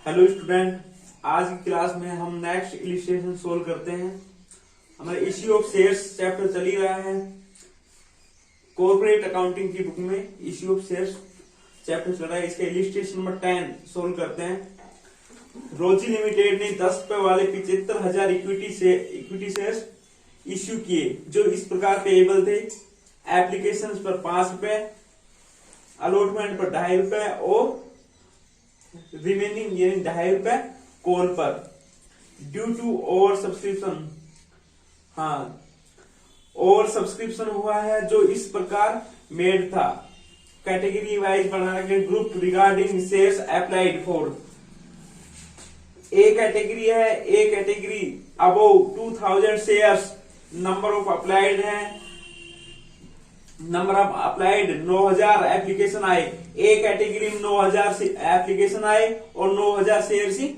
Hello student, आज की class में हम नेक्स्ट इलिस्ट्रेशन सोल्व करते हैं। हमारे इश्यू ऑफ शेयर्स चैप्टर चल ही रहा है। कॉर्पोरेट अकाउंटिंग की बुक में इश्यू ऑफ शेयर्स चैप्टर चल रहा है। इसका इलिस्ट्रेशन नंबर 10 सोल्व करते हैं। रोजी लिमिटेड ने 10 रुपए वाले 75,000 इक्विटी शेयर्स इश्यू किए जो इस प्रकार पेएबल थे। एप्लीकेशन पर 5 रुपए, अलॉटमेंट पर 2.5 रुपए और रिमेनिंग यानी 2.5 रुपए कॉल पर। Due to over subscription, over subscription हुआ है जो इस प्रकार मेड था। कैटेगरी वाइज बना के group regarding shares applied for. A category है, A category above 2000 shares, number of applied है, नंबर ऑफ अप्लाइड 9000 एप्लीकेशन आए। ए कैटेगरी में 9000 एप्लीकेशन आए और 9000 शेयर्स ही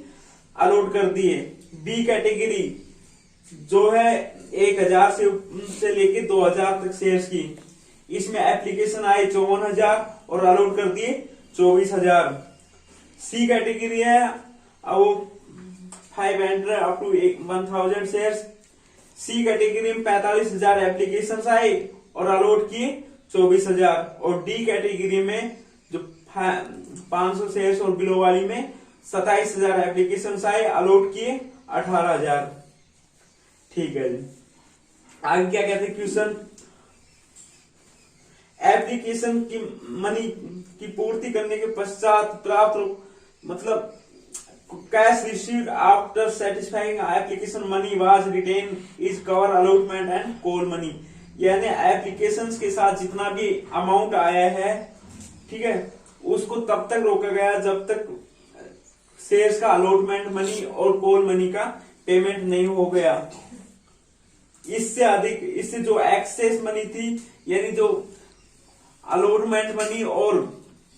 अलॉट कर दिए। बी कैटेगरी जो है 1000 से लेके 2000 तक शेयर्स की, इसमें एप्लीकेशन आए 54,000 और अलॉट कर दिए 24,000। सी कैटेगरी है अब 500 up to 1000 shares. C category में 45,000 एप्लीकेशन आए और अलॉट किए 24,000। और डी कैटेगरी में जो 500 शेयर्स और बिलो वाली में 27,000 एप्लीकेशन आए, अलॉट किए 18,000। ठीक है जी, आगे क्या कहते हैं क्वेश्चन। एप्लीकेशन की मनी की पूर्ति करने के पश्चात प्राप्त मतलब cash received after satisfying application money was written is cover allotment and call money. यानी एप्लीकेशंस के साथ जितना भी अमाउंट आया है, ठीक है, उसको तब तक रोका गया जब तक शेयर्स का अलॉटमेंट मनी और कॉल मनी का पेमेंट नहीं हो गया। इससे अधिक, इससे जो एक्सेस मनी थी यानी जो अलॉटमेंट मनी और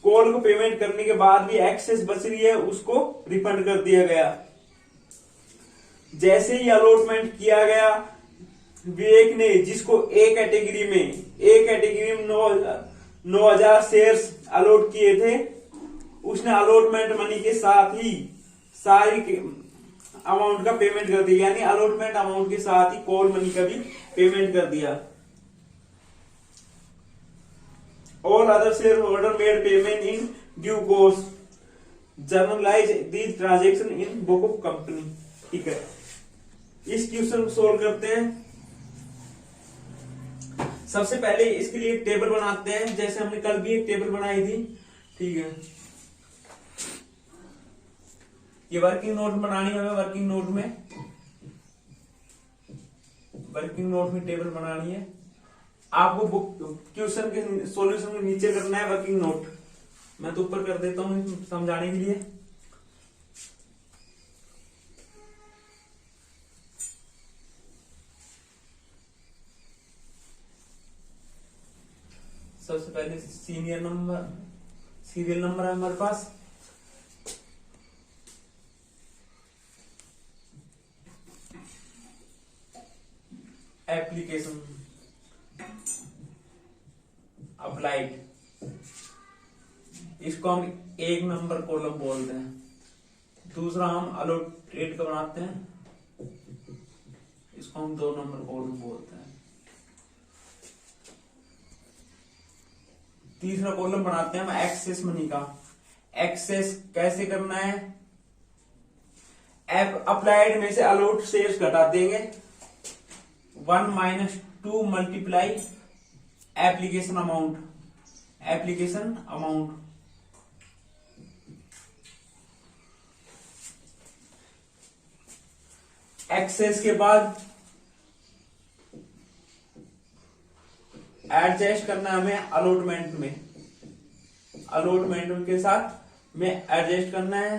कॉल को पेमेंट करने के बाद भी एक्सेस बच रही है, उसको रिफंड कर दिया गया। जैसे ही अलॉटमेंट किया गया, विवेक ने जिसको ए कैटेगरी में 9,000 शेयर्स अलॉट किए थे, उसने अलॉटमेंट मनी के साथ ही सारी अमाउंट का पेमेंट कर दिया। यानी अलॉटमेंट अमाउंट के साथ ही कॉल मनी का भी पेमेंट कर दिया। All other share holder made payment in due course, generalized this transaction in book of company. ठीक है, इस क्वेश्चन को सोल्व करते हैं। सबसे पहले इसके लिए एक टेबल बनाते हैं, जैसे हमने कल भी एक टेबल बनाई थी। ठीक है, ये वर्किंग नोट बनानी है हमें। वर्किंग नोट में टेबल बनानी है। आपको बुक क्वेश्चन के सॉल्यूशन के नीचे करना है वर्किंग नोट। मैं तो ऊपर कर देता हूं समझाने के लिए। सबसे पहले सीरियल नंबर है हमारे पास। एप्लीकेशन अप्लाइड, इसको हम 1 नंबर कॉलम बोलते हैं। दूसरा हम अलॉटेड का बनाते हैं, इसको हम 2 नंबर कॉलम बोलते हैं। तीसरा कॉलम बनाते हैं हम एक्सेस मनी का। एक्सेस कैसे करना है, अप्लाइड में से अलॉट शेयर्स घटा देंगे। 1 - 2 मल्टीप्लाई एप्लीकेशन अमाउंट। एक्सेस के बाद एडजस्ट करना हमें अलॉटमेंट के साथ में एडजस्ट करना है।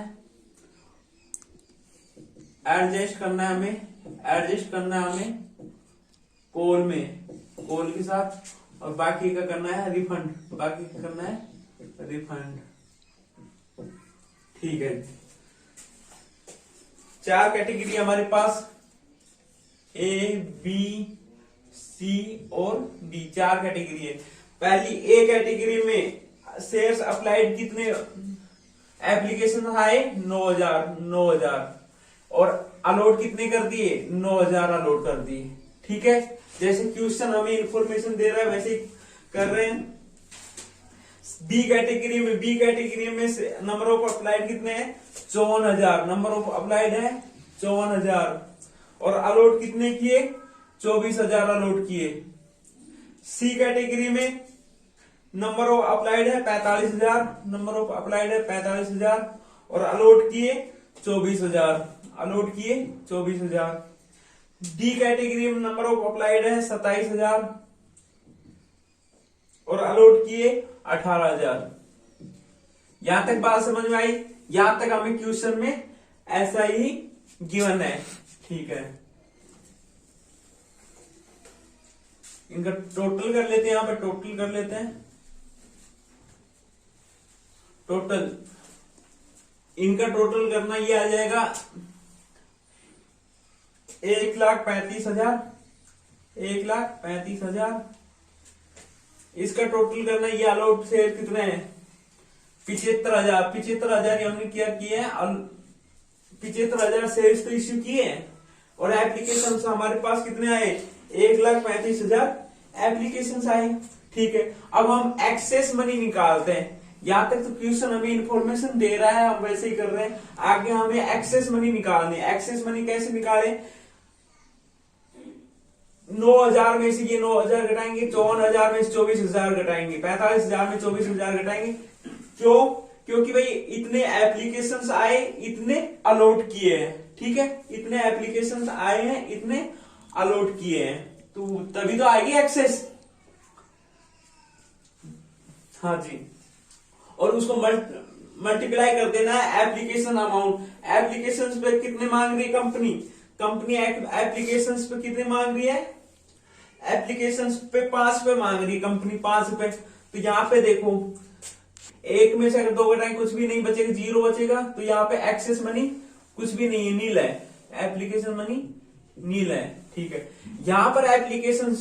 एडजस्ट करना है हमें कॉल के साथ, और बाकी का करना है रिफंड। ठीक है, 4 कैटेगरी हमारे पास, ए, बी, सी और डी, 4 कैटेगरी है। पहली ए कैटेगरी में शेयर्स अप्लाइड कितने एप्लीकेशन आए 9,000 और अलॉट कितने कर दिए, 9,000 अलॉट कर दिए। ठीक है, जैसे क्वेश्चन हमें इंफॉर्मेशन दे रहा है वैसे ही कर रहे हैं। बी कैटेगरी में नंबर ऑफ अप्लाइड कितने हैं, 54,000 नंबर ऑफ अप्लाइड है 54,000 और अलॉट कितने किए, 24,000 अलॉट किए। सी कैटेगरी में नंबर ऑफ अप्लाइड है 45,000 और अलॉट किए 24,000 डी कैटेगरी में नंबर ऑफ अप्लाइड है 27,000 और अलॉट किए 18,000। यहां तक बात समझ में आई, यहां तक हमें क्वेश्चन में ऐसा ही गिवन है। ठीक है, इनका टोटल कर लेते हैं, यहां पर टोटल कर लेते हैं। टोटल इनका टोटल करना ये आ जाएगा 1,35,000 इसका टोटल करना, ये अलॉट शेयर कितने हैं 75,000 हमने क्या किए हैं 75,000 शेयर तो इश्यू किए हैं और एप्लीकेशन हमारे पास कितने आए 1,35,000 एप्लीकेशन आए। ठीक है, अब हम एक्सेस मनी निकालते हैं। यहां तक तो क्वेश्चन हमें इंफॉर्मेशन दे रहा है, हम वैसे ही कर रहे हैं। आगे हमें एक्सेस मनी निकालनी है। एक्सेस मनी कैसे निकालें, 9,000 में से ये 9,000 घटाएंगे, 54,000 में से 24,000 घटाएंगे, 45,000 में 24,000 घटाएंगे। क्यों, क्योंकि भाई इतने एप्लीकेशंस आए, इतने अलॉट किए हैं। ठीक है, इतने एप्लीकेशंस आए हैं, इतने अलॉट किए हैं, तो तभी तो आएगी एक्सेस। हाँ जी, और उसको मल्टीप्लाई कर देना है एप्लीकेशन अमाउंट। एप्लीकेशंस पे कितने मांग रही है कंपनी एप्लीकेशंस पे कितने मांग रही है, एप्लीकेशंस पे 5 रुपए मांग रही है कंपनी, 5 रुपए। तो यहाँ पे देखो, एक में से अगर 2 घटाएं कुछ भी नहीं बचेगा, 0 बचेगा। तो यहाँ पे एक्सेस मनी कुछ भी नहीं है, नील है, एप्लीकेशन मनी नील है। ठीक है, यहाँ पर एप्लीकेशन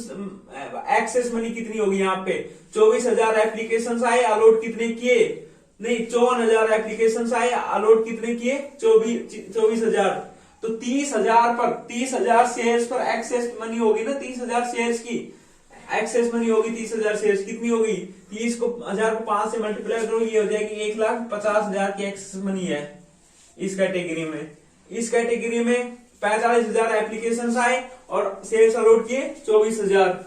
एक्सेस मनी कितनी होगी, यहाँ पे 24,000 एप्लीकेशन आए, अलॉट कितने किए, नहीं 54,000 एप्लीकेशन आए, अलॉट कितने किए 24,000। तो 30,000 शेयर्स पर एक्सेस मनी होगी ना, 30,000 शेयर्स की एक्सेस मनी होगी। 30,000 शेयर्स कितनी होगी, 30,000 को 5 से मल्टीप्लाई करो, ये हो जाएगी 1,50,000 की एक्सेस मनी है इस कैटेगरी में। इस कैटेगरी में 45,000 एप्लीकेशन आए और शेयर्स अलॉट किए 24,000।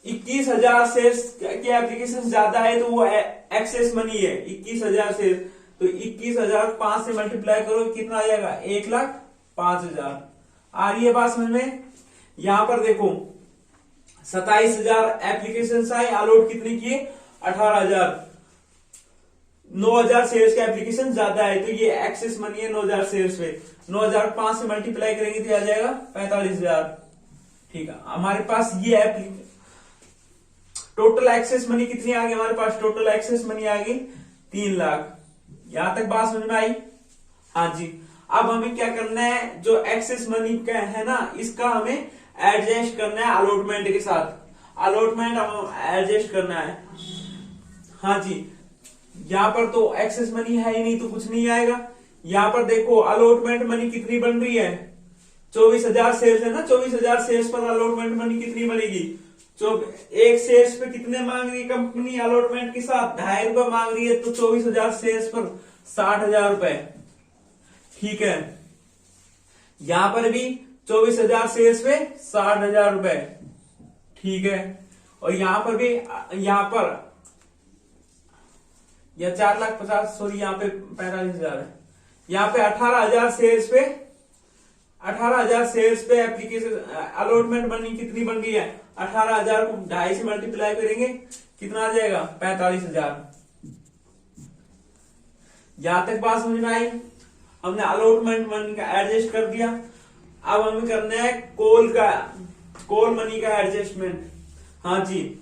21,000 शेयर्स की एप्लीकेशन ज्यादा है तो वो एक्सेस मनी है 21,000 शेयर्स। तो 21,000 5 से मल्टीप्लाई करो, कितना आ जाएगा 1,05,000। आ रही है बात समझ में। यहां पर देखो 27,000 एप्लीकेशन आए, अलॉट कितने किए 18,000। 9,000 शेयर्स का एप्लीकेशन ज्यादा है तो ये एक्सेस मनी है 9,000 शेयर्स पे। 9,000 5 से मल्टीप्लाई करेंगे तो आ जाएगा 45,000। ठीक है, हमारे पास ये टोटल एक्सेस मनी कितनी आ गई हमारे पास, टोटल एक्सेस मनी आ गई 3 लाख। यहां तक बात समझ में आई। हाँ जी, अब हमें क्या करना है, जो एक्सेस मनी का है ना, इसका हमें एडजस्ट करना है अलॉटमेंट के साथ। अलॉटमेंट हम एडजस्ट करना है। हाँ जी, यहां पर तो एक्सेस मनी है ही नहीं तो कुछ नहीं आएगा। यहां पर देखो अलॉटमेंट मनी कितनी बन रही है, 24,000 शेयर्स है ना, 24,000 शेयर्स पर अलॉटमेंट मनी कितनी बनेगी। एक शेयर्स पे कितने मांग रही है कंपनी अलॉटमेंट के साथ, 2.5 रुपए मांग रही है, तो 24,000 शेयर्स पर 60,000 रुपए। ठीक है, यहां पर भी 24,000 शेयर्स पे 60,000 रुपए। ठीक है, और यहां पर भी, यहां पर या 4,50,000, सॉरी यहाँ पे 45,000 है। यहाँ पे 18,000 शेयर्स पे 18,000 शेयर्स पे एप्लीकेशन अलॉटमेंट मनी कितनी बन गई है, 18,000 को 2.5 से मल्टीप्लाई करेंगे कितना आ जाएगा 45,000। यहां तक बात समझ में आई। हमने अलॉटमेंट मनी का एडजस्ट कर दिया। अब हमें करना है कॉल मनी का एडजस्टमेंट। हाँ जी,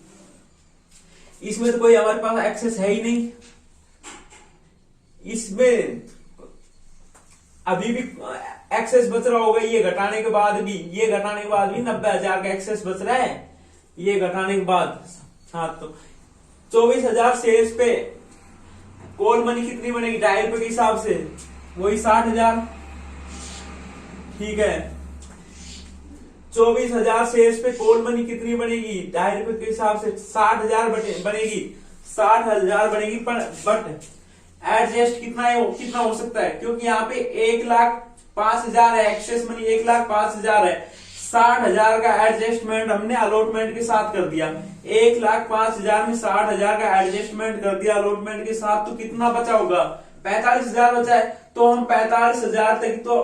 इसमें तो कोई हमारे पास एक्सेस है ही नहीं। इसमें अभी भी एक्सेस बच रहा होगा, ये घटाने के बाद भी 90,000 का एक्सेस बच रहा है, ये घटाने के बाद। हाँ, तो 24,000 शेयर्स पे कॉल मनी कितनी बनेगी 2.5 रुपए के हिसाब से, वही 60,000। ठीक है, 24,000 शेयर्स पे कॉल मनी कितनी बनेगी 2.5 रुपए के हिसाब से 60,000 बनेगी, 60,000 बनेगी। बट एडजस्ट कितना हो सकता है, क्योंकि यहाँ पे 1,05,000 है, एक्सेस मनी 1,05,000 है, 60,000 का एडजस्टमेंट हमने अलॉटमेंट के साथ कर दिया। 1,05,000 में 60,000 का एडजस्टमेंट कर दिया अलॉटमेंट के साथ, तो कितना बचा होगा 45,000 बचा है। तो हम 45,000 तक तो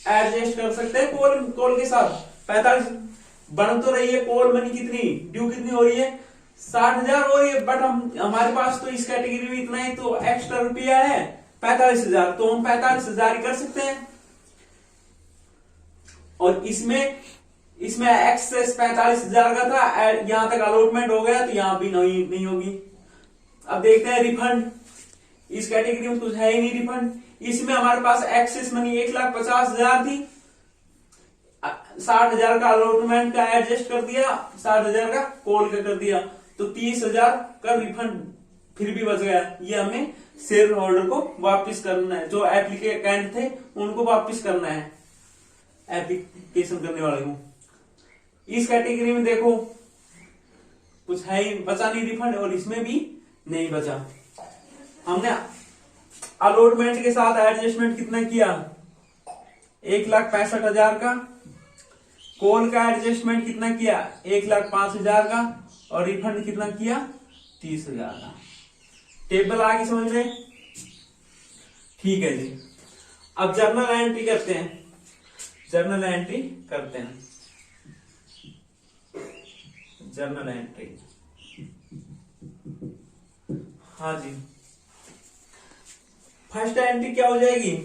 एडजस्ट कर सकते हैं कॉल के साथ। 45 बन तो रही है कॉल मनी, कितनी ड्यू कितनी हो रही है 60,000 हो रही है, बट हमारे पास तो इस कैटेगरी में इतना ही तो एक्स्ट्रा रुपया है 45,000, तो हम 45,000 ही कर सकते हैं। और इसमें एक्सेस 45,000 का था, यहां तक अलॉटमेंट हो गया, तो यहां भी नहीं होगी। अब देखते हैं रिफंड, इस कैटेगरी में कुछ है ही नहीं रिफंड। इसमें हमारे पास एक्सेस मनी 1,50,000 थी, 60,000 का अलॉटमेंट का एडजस्ट कर दिया, 60,000 का कॉल का कर दिया, तो 30,000 का रिफंड फिर भी बच गया। ये हमें शेयर होल्डर को वापस करना है, जो एप्लीकेंट थे उनको वापस करना है, एप्लीकेशन करने वाले को। इस कैटेगरी में देखो कुछ है ही बचा नहीं रिफंड, और इसमें भी नहीं बचा। हमने अलॉटमेंट के साथ एडजस्टमेंट कितना किया 1,65,000 का, कॉल का एडजस्टमेंट कितना किया 1,05,000 का, और रिफंड कितना किया 30,000 का। टेबल आ गई समझ में? ठीक है जी। अब जर्नल एंट्री करते हैं, जर्नल एंट्री करते हैं, जर्नल एंट्री। हाँ जी, फर्स्ट एंट्री क्या हो जाएगी,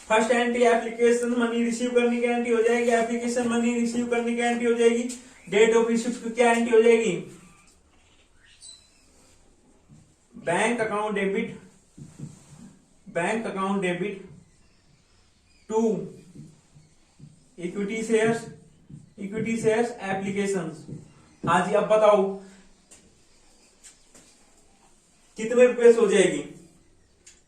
first entry application money receive करने की एंट्री हो जाएगी, एप्लीकेशन मनी रिसीव करने की एंट्री हो जाएगी। डेट ऑफ रिसीव की क्या एंट्री हो जाएगी, bank account debit, bank account debit to equity shares, equity shares applications. हाँ जी, अब बताओ कितने रुपए से हो जाएगी,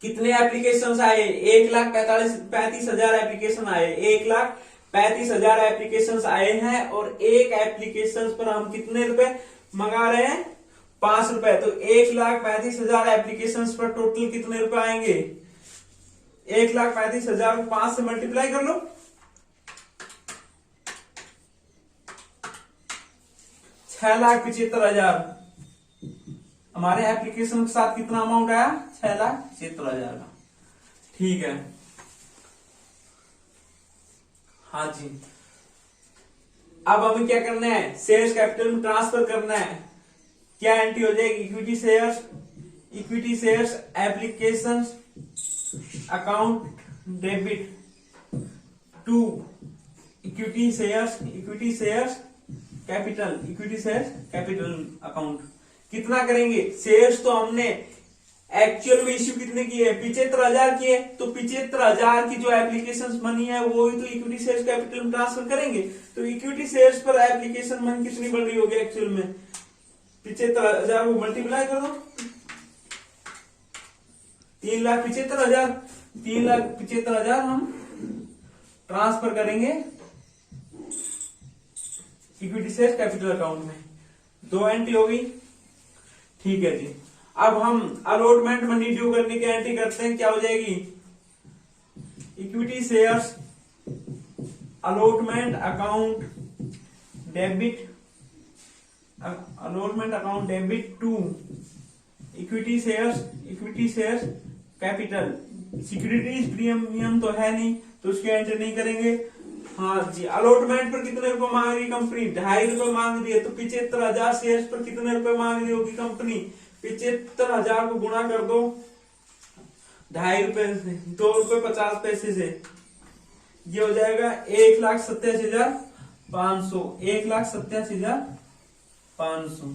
कितने एप्लीकेशन आए 1,35,000 एप्लीकेशन आए, 1,35,000 एप्लीकेशन आए हैं, और एक एप्लीकेशन पर हम कितने रुपए मंगा रहे हैं 5 रुपए, तो 1,35,000 एप्लीकेशन पर टोटल कितने रुपए आएंगे 1,35,000 को 5 से मल्टीप्लाई कर लो, 6,75,000 हमारे एप्लीकेशन के साथ कितना अमाउंट आया 6,75,000 का। ठीक है, हाँ जी। अब हमें क्या करना है, शेयर्स कैपिटल में ट्रांसफर करना है। क्या एंट्री हो जाएगी, equity shares, equity shares application account debit to equity shares, equity shares capital, equity shares capital account. कितना करेंगे, शेयर्स तो हमने एक्चुअल में इश्यू कितने किए 75,000 किए, तो 75,000 की जो एप्लीकेशन मनी है वो ही तो इक्विटी शेयर्स कैपिटल में ट्रांसफर करेंगे। तो इक्विटी शेयर्स पर एप्लीकेशन मनी कितनी बन रही होगी एक्चुअल में 75,000 को मल्टीप्लाई कर दो 3,75,000, 3,75,000 हम ट्रांसफर करेंगे इक्विटी शेयर्स कैपिटल अकाउंट में। 2 एंट्री होगी। ठीक है जी। अब हम अलॉटमेंट मनी ड्यू करने की एंट्री करते हैं, क्या हो जाएगी equity shares allotment account debit, allotment account debit to equity shares, equity shares capital. Securities premium तो है नहीं तो उसकी एंट्री नहीं करेंगे। हाँ जी, अलॉटमेंट पर कितने रुपए मांग रही कंपनी 2.5 रुपए मांग रही है, तो 75,000 शेयर्स पर कितने रुपए मांग रही होगी कंपनी 75,000 को गुणा कर दो 2.5 रुपए से, 2 रुपए 50 पैसे से, ये हो जाएगा 1,87,500, 1,87,500।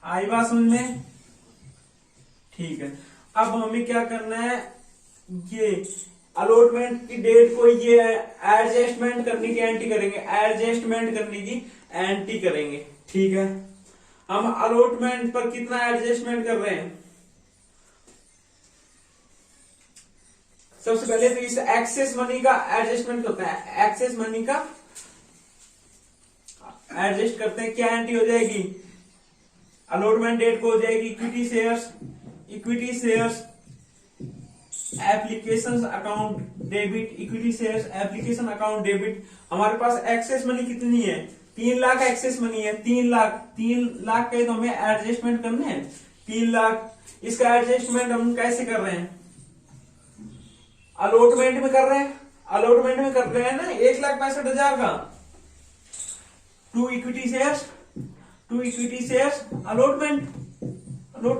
आई बात समझ में? ठीक है। अब हमें क्या करना है, ये अलॉटमेंट की डेट को ये एडजस्टमेंट करने की एंट्री करेंगे, एडजस्टमेंट करने की एंट्री करेंगे। ठीक है, हम अलॉटमेंट पर कितना एडजस्टमेंट कर रहे हैं सबसे पहले तो इस एक्सेस मनी का एडजस्टमेंट होता है, एक्सेस मनी का एडजस्ट करते हैं। क्या एंट्री हो जाएगी, अलॉटमेंट डेट को हो जाएगी equity shares application account debit, equity shares application account debit. हमारे पास एक्सेस मनी कितनी है, 3 लाख एक्सेस मनी है, 3 लाख के तो हमें एडजस्टमेंट करने हैं 3 लाख। इसका एडजस्टमेंट हम कैसे कर रहे हैं, अलॉटमेंट में कर रहे हैं, अलॉटमेंट में कर रहे हैं ना 1,65,000 का to equity shares allotment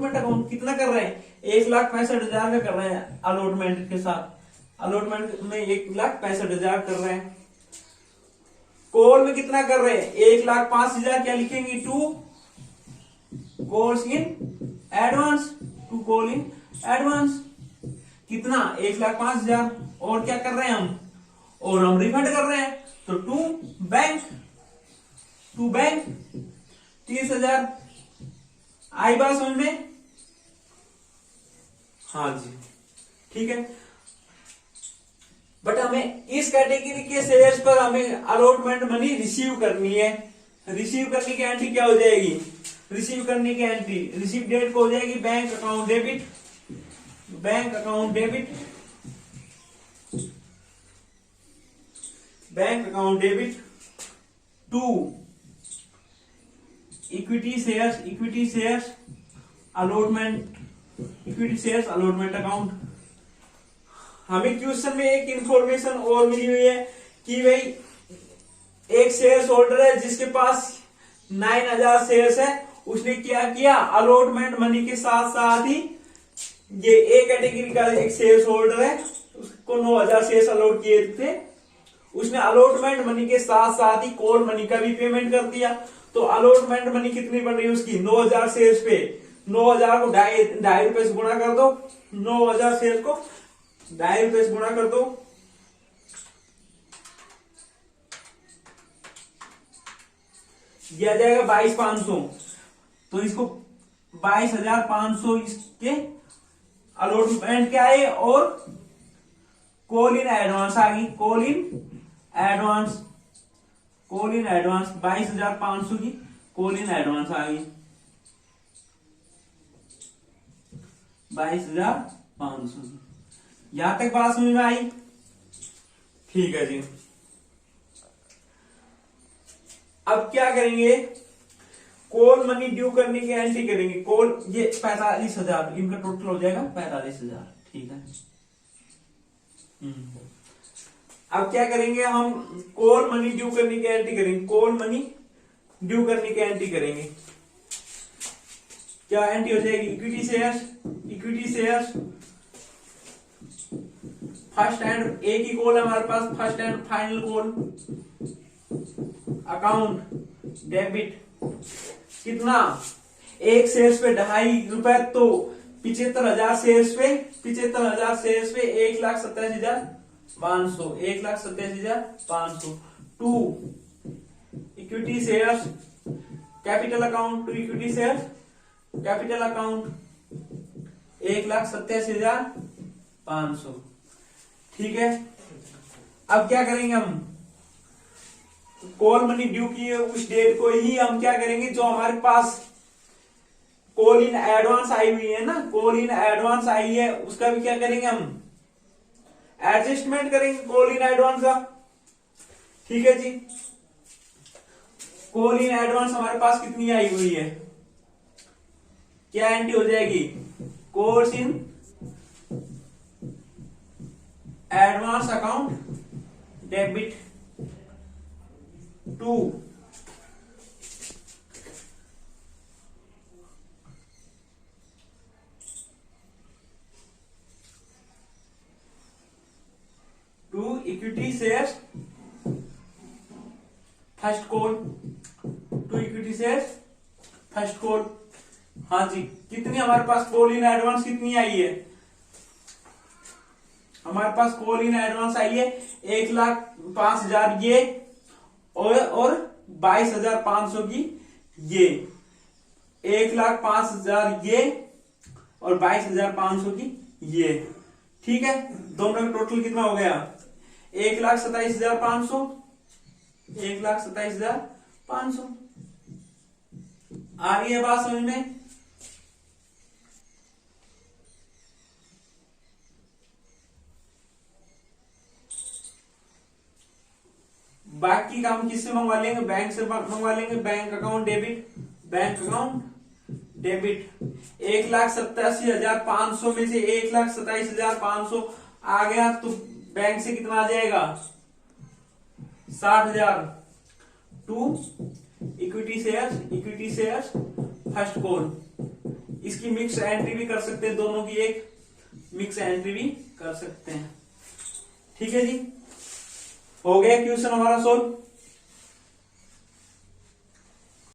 account कितना कर रहे हैं, 1,65,000 का कर रहे हैं अलॉटमेंट के साथ, अलॉटमेंट में 1,65,000 कर रहे हैं। कॉल में कितना कर रहे हैं, 1,05,000 क्या लिखेंगे, to calls in advance, to call in advance कितना 1,05,000। और क्या कर रहे हैं हम, और हम रिफंड कर रहे हैं तो टू बैंक 30,000। आई बात समझ में, हाँ जी ठीक है। बट हमें इस कैटेगरी के शेयर्स पर हमें अलॉटमेंट मनी रिसीव करनी है। रिसीव करने की एंट्री क्या हो जाएगी, रिसीव करने की एंट्री रिसीव डेट को हो जाएगी bank account debit to equity shares allotment account. हमें क्वेश्चन में एक इंफॉर्मेशन और मिली हुई है कि भाई एक शेयर होल्डर है जिसके पास 9,000 शेयर्स है, उसने क्या किया, अलॉटमेंट मनी के साथ साथ ही ये ए कैटेगरी का एक शेयर होल्डर है, उसको 9,000 शेयर अलॉट किए थे, उसने अलॉटमेंट मनी के साथ साथ ही कॉल मनी का भी पेमेंट कर दिया। तो अलॉटमेंट मनी कितनी बन रही है उसकी, 9,000 शेयर्स पे 9,000 को 2.5 रुपए से गुणा कर दो, 9,000 शेयर को 2.5 रुपए से गुणा कर दो, यह आ जाएगा 22,500। तो इसको 22,500 इसके अलॉटमेंट क्या है और कॉल इन एडवांस आ गई, कॉल इन एडवांस 22,500 की कॉल इन एडवांस आ गई 22,500 की। यहां तक बात समझ में आई, ठीक है जी। अब क्या करेंगे, कॉल मनी ड्यू करने की एंट्री करेंगे। कॉल ये 45,000 इनका टोटल हो जाएगा 45,000, ठीक है। अब क्या करेंगे हम, कॉल मनी ड्यू करने की एंट्री करेंगे, कॉल मनी ड्यू करने की एंट्री करेंगे। क्या एंट्री हो जाएगी, इक्विटी शेयर्स फर्स्ट एंड एक ही कॉल है हमारे पास, first and final call account debit कितना, एक शेयर्स पे 2.5 रुपए, तो 75,000 शेयर्स पे 1,27,500 1,27,500 to equity shares capital account, to equity shares capital account 1,87,500, ठीक है। अब क्या करेंगे हम, कॉल मनी ड्यू की उस डेट को ही हम क्या करेंगे, जो हमारे पास कॉल इन एडवांस आई हुई है ना, कॉल इन एडवांस आई है, उसका भी क्या करेंगे हम, एडजस्टमेंट करेंगे कॉल इन एडवांस का, ठीक है जी। कॉल इन एडवांस हमारे पास कितनी आई हुई है, क्या एंट्री हो जाएगी, calls in advance account debit to equity shares first call, to equity shares first call. हाँ जी, कितनी हमारे पास कॉल इन एडवांस कितनी आई है, हमारे पास कॉल इन एडवांस आई है 1,05,000 ये और 22,500 की ये, 1,05,000 ये और 22,500 की ये, ठीक है, दोनों का टोटल कितना हो गया? 1,27,500, 1,27,500। आ रही है बात समझ में? बाकी का हम किससे मंगवा लेंगे? बैंक से मंगवा लेंगे। Bank account debit, bank account debit. 1,87,500 में से 1,27,500 आ गया तो बैंक से कितना आ जाएगा? 60,000 to equity shares first call. इसकी मिक्स एंट्री भी कर सकते हैं, दोनों की एक मिक्स एंट्री भी कर सकते हैं। ठीक है जी, हो गया क्वेश्चन हमारा सोल्व।